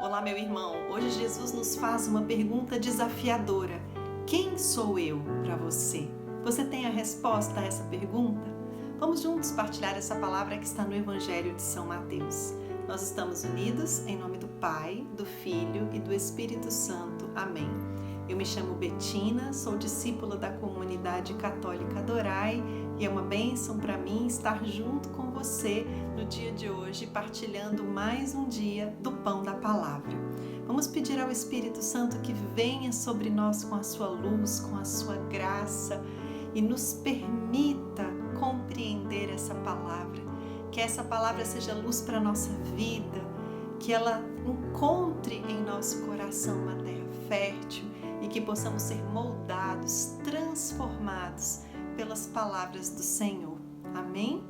Olá, meu irmão. Hoje Jesus nos faz uma pergunta desafiadora. Quem sou eu para você? Você tem a resposta a essa pergunta? Vamos juntos partilhar essa palavra que está no Evangelho de São Mateus. Nós estamos unidos em nome do Pai, do Filho e do Espírito Santo. Amém. Eu me chamo Betina, sou discípula da comunidade católica Adorai e é uma bênção para mim estar junto com você no dia de hoje, partilhando mais um dia do pão da palavra. Vamos pedir ao Espírito Santo que venha sobre nós com a sua luz, com a sua graça e nos permita compreender essa palavra, que essa palavra seja luz para a nossa vida, que ela encontre em nosso coração uma terra fértil e que possamos ser moldados, transformados pelas palavras do Senhor. Amém?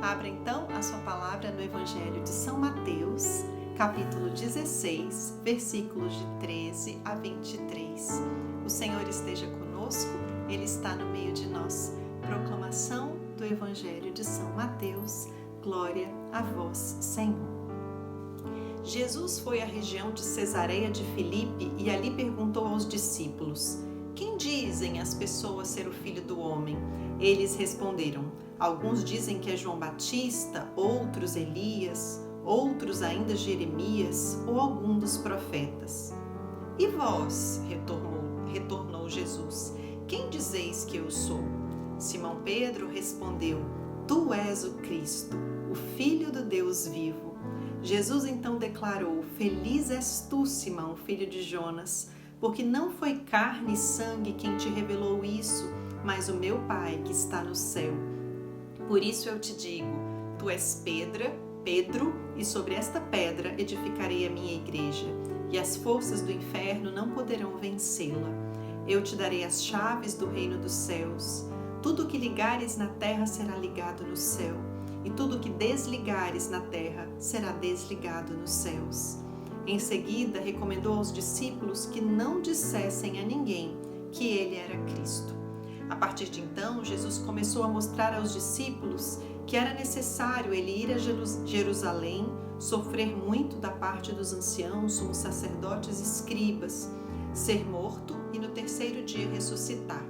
Abra então a sua palavra no Evangelho de São Mateus, capítulo 16, versículos de 13 a 23. O Senhor esteja conosco, Ele está no meio de nós. Proclamação do Evangelho de São Mateus. Glória a vós, Senhor. Jesus foi à região de Cesareia de Filipe e ali perguntou aos discípulos: quem dizem as pessoas ser o Filho do Homem? Eles responderam: alguns dizem que é João Batista, outros Elias, outros ainda Jeremias ou algum dos profetas. E vós, retornou Jesus, quem dizeis que eu sou? Simão Pedro respondeu: tu és o Cristo, o Filho do Deus vivo. Jesus então declarou: feliz és tu, Simão, filho de Jonas, porque não foi carne e sangue quem te revelou isso, mas o meu Pai que está no céu. Por isso eu te digo, tu és Pedro, e sobre esta pedra edificarei a minha igreja, e as forças do inferno não poderão vencê-la. Eu te darei as chaves do reino dos céus. Tudo o que ligares na terra será ligado no céu, e tudo o que desligares na terra será desligado nos céus. Em seguida, recomendou aos discípulos que não dissessem a ninguém que ele era Cristo. A partir de então, Jesus começou a mostrar aos discípulos que era necessário ele ir a Jerusalém, sofrer muito da parte dos anciãos, sumos sacerdotes e escribas, ser morto e no terceiro dia ressuscitar.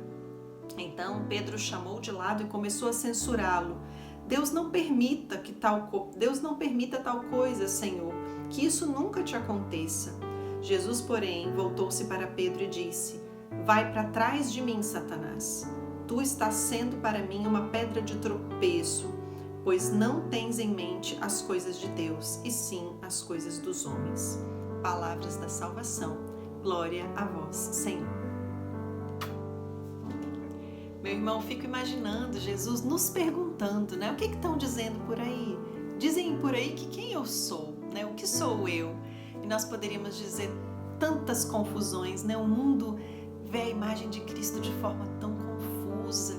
Então Pedro chamou de lado e começou a censurá-lo. Deus não permita tal coisa, Senhor, que isso nunca te aconteça. Jesus, porém, voltou-se para Pedro e disse: vai para trás de mim, Satanás. Tu estás sendo para mim uma pedra de tropeço, pois não tens em mente as coisas de Deus, e sim as coisas dos homens. Palavras da salvação. Glória a vós, Senhor. Meu irmão, fico imaginando Jesus nos perguntando, né? O que estão dizendo por aí? Dizem por aí que quem eu sou, né? O que sou eu? E nós poderíamos dizer tantas confusões, né? O mundo vê a imagem de Cristo de forma tão confusa.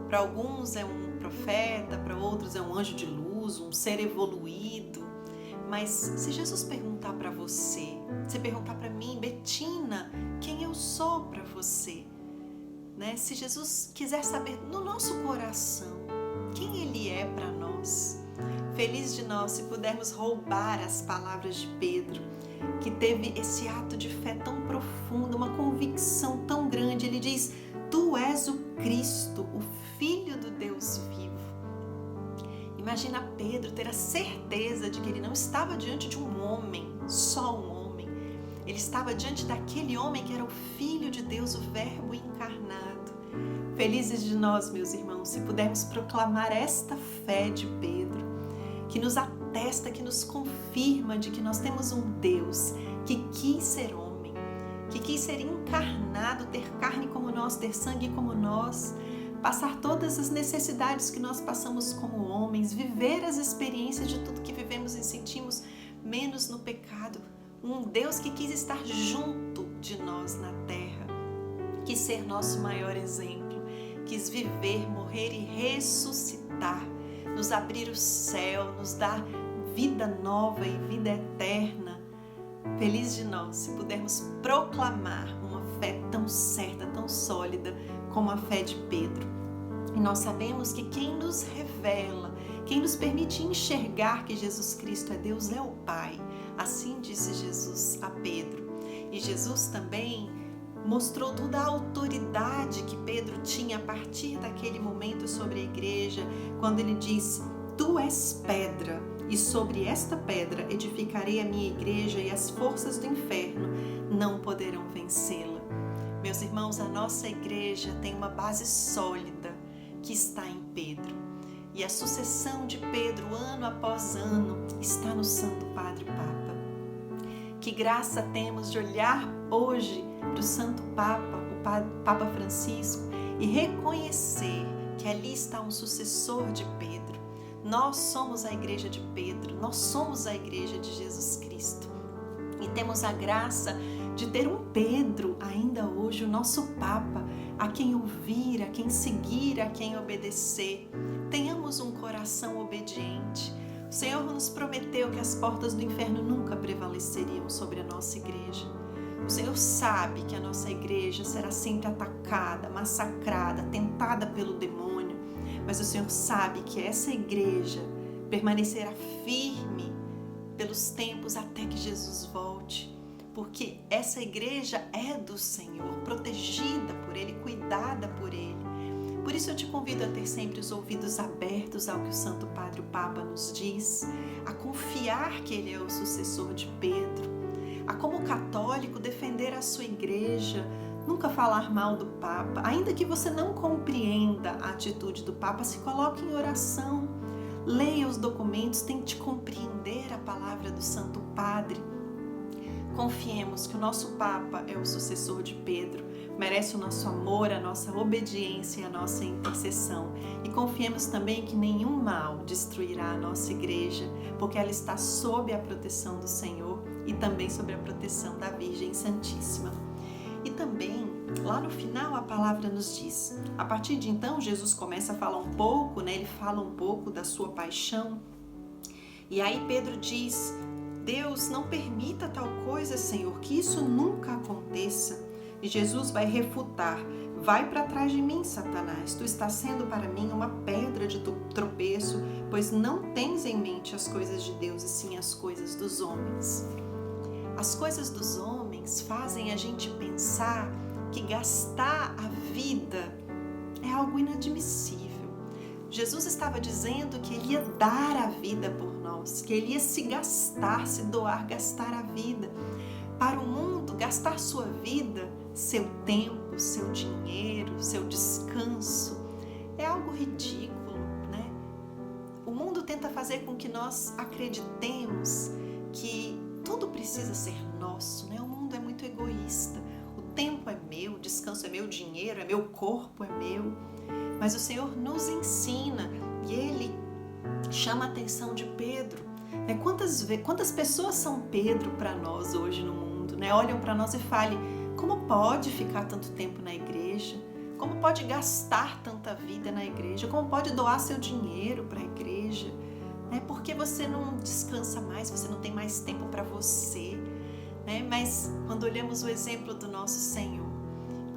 Para alguns é um profeta, para outros é um anjo de luz, um ser evoluído. Mas se Jesus perguntar para você, se perguntar para mim, Betina, quem eu sou para você? Né? Se Jesus quiser saber no nosso coração quem Ele é para nós, feliz de nós se pudermos roubar as palavras de Pedro, que teve esse ato de fé tão profundo, uma convicção tão grande. Ele diz: tu és o Cristo, o Filho do Deus vivo. Imagina Pedro ter a certeza de que ele não estava diante de um homem, só um homem. Ele estava diante daquele homem que era o Filho de Deus, o Verbo encarnado. Felizes de nós, meus irmãos, se pudermos proclamar esta fé de Pedro, que nos atesta, que nos confirma de que nós temos um Deus que quis ser homem, que quis ser encarnado, ter carne como nós, ter sangue como nós, passar todas as necessidades que nós passamos como homens, viver as experiências de tudo que vivemos e sentimos, menos no pecado. Um Deus que quis estar junto de nós na terra, quis ser nosso maior exemplo, quis viver, morrer e ressuscitar, nos abrir o céu, nos dar vida nova e vida eterna. Feliz de nós se pudermos proclamar uma fé tão certa, tão sólida como a fé de Pedro. E nós sabemos que quem nos revela, quem nos permite enxergar que Jesus Cristo é Deus é o Pai. Assim disse Jesus: a Pedro. E Jesus também mostrou toda a autoridade que Pedro tinha a partir daquele momento sobre a igreja, quando ele disse: tu és pedra, e sobre esta pedra edificarei a minha igreja, e as forças do inferno não poderão vencê-la. Meus irmãos, a nossa igreja tem uma base sólida que está em Pedro. E a sucessão de Pedro, ano após ano, está no Santo Padre Papa. Que graça temos de olhar hoje para o Santo Papa, o Papa Francisco, e reconhecer que ali está um sucessor de Pedro. Nós somos a igreja de Pedro, nós somos a igreja de Jesus Cristo. E temos a graça de ter um Pedro ainda hoje, o nosso Papa, a quem ouvir, a quem seguir, a quem obedecer. Tenhamos um coração obediente. O Senhor nos prometeu que as portas do inferno nunca prevaleceriam sobre a nossa igreja. O Senhor sabe que a nossa igreja será sempre atacada, massacrada, tentada pelo demônio, mas o Senhor sabe que essa igreja permanecerá firme pelos tempos até que Jesus volte, porque essa igreja é do Senhor, protegida por Ele, cuidada por Ele. Por isso eu te convido a ter sempre os ouvidos abertos ao que o Santo Padre o Papa nos diz, a confiar que Ele é o sucessor de Pedro, a como católico defender a sua igreja, nunca falar mal do Papa, ainda que você não compreenda a atitude do Papa, se coloque em oração, leia os documentos, tente compreender a palavra do Santo Padre. Confiemos que o nosso Papa é o sucessor de Pedro, merece o nosso amor, a nossa obediência e a nossa intercessão. E confiemos também que nenhum mal destruirá a nossa igreja, porque ela está sob a proteção do Senhor e também sob a proteção da Virgem Santíssima. E também, lá no final, a palavra nos diz, a partir de então, Jesus começa a falar um pouco, ele fala um pouco da sua paixão. E aí Pedro diz: Deus, não permita tal coisa, Senhor, que isso nunca aconteça. E Jesus vai refutar: vai para trás de mim, Satanás, tu estás sendo para mim uma pedra de tropeço, pois não tens em mente as coisas de Deus e sim as coisas dos homens. As coisas dos homens fazem a gente pensar que gastar a vida é algo inadmissível. Jesus estava dizendo que Ele ia dar a vida por nós, que Ele ia se gastar, se doar, gastar a vida. Para o mundo, gastar sua vida, seu tempo, seu dinheiro, seu descanso, é algo ridículo, né? O mundo tenta fazer com que nós acreditemos que tudo precisa ser nosso, né? O mundo é muito egoísta. O tempo é meu, o descanso é meu, o dinheiro é meu, o corpo é meu. Mas o Senhor nos ensina e Ele chama a atenção de Pedro. Né? Quantas pessoas são Pedro para nós hoje no mundo? Né? Olham para nós e falam: como pode ficar tanto tempo na igreja? Como pode gastar tanta vida na igreja? Como pode doar seu dinheiro para a igreja? Por que você não descansa mais? Você não tem mais tempo para você? Mas quando olhamos o exemplo do nosso Senhor,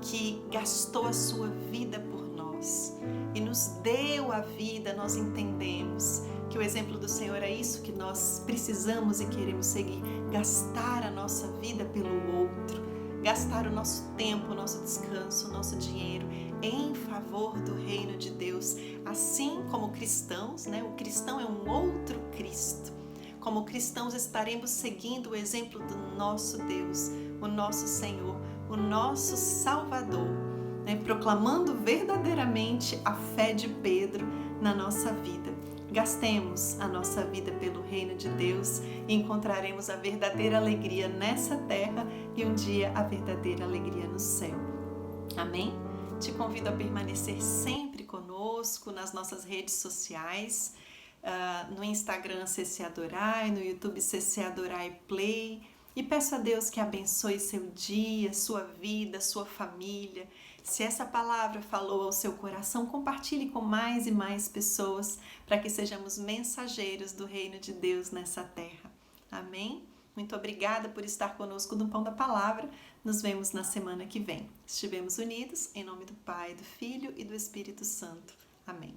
que gastou a sua vida por nós e nos deu a vida, nós entendemos que o exemplo do Senhor é isso que nós precisamos e queremos seguir: gastar a nossa vida pelo outro, gastar o nosso tempo, o nosso descanso, o nosso dinheiro em favor do reino de Deus. Assim como cristãos, o cristão é um outro Cristo. Como cristãos estaremos seguindo o exemplo do nosso Deus, o nosso Senhor, o nosso Salvador, proclamando verdadeiramente a fé de Pedro na nossa vida. Gastemos a nossa vida pelo reino de Deus e encontraremos a verdadeira alegria nessa terra e um dia a verdadeira alegria no céu. Amém? Te convido a permanecer sempre conosco nas nossas redes sociais, no Instagram CC Adorai, no YouTube CC Adorai Play, e peço a Deus que abençoe seu dia, sua vida, sua família. Se essa palavra falou ao seu coração, compartilhe com mais e mais pessoas para que sejamos mensageiros do reino de Deus nessa terra. Amém? Muito obrigada por estar conosco no Pão da Palavra. Nos vemos na semana que vem. Estivemos unidos em nome do Pai, do Filho e do Espírito Santo. Amém.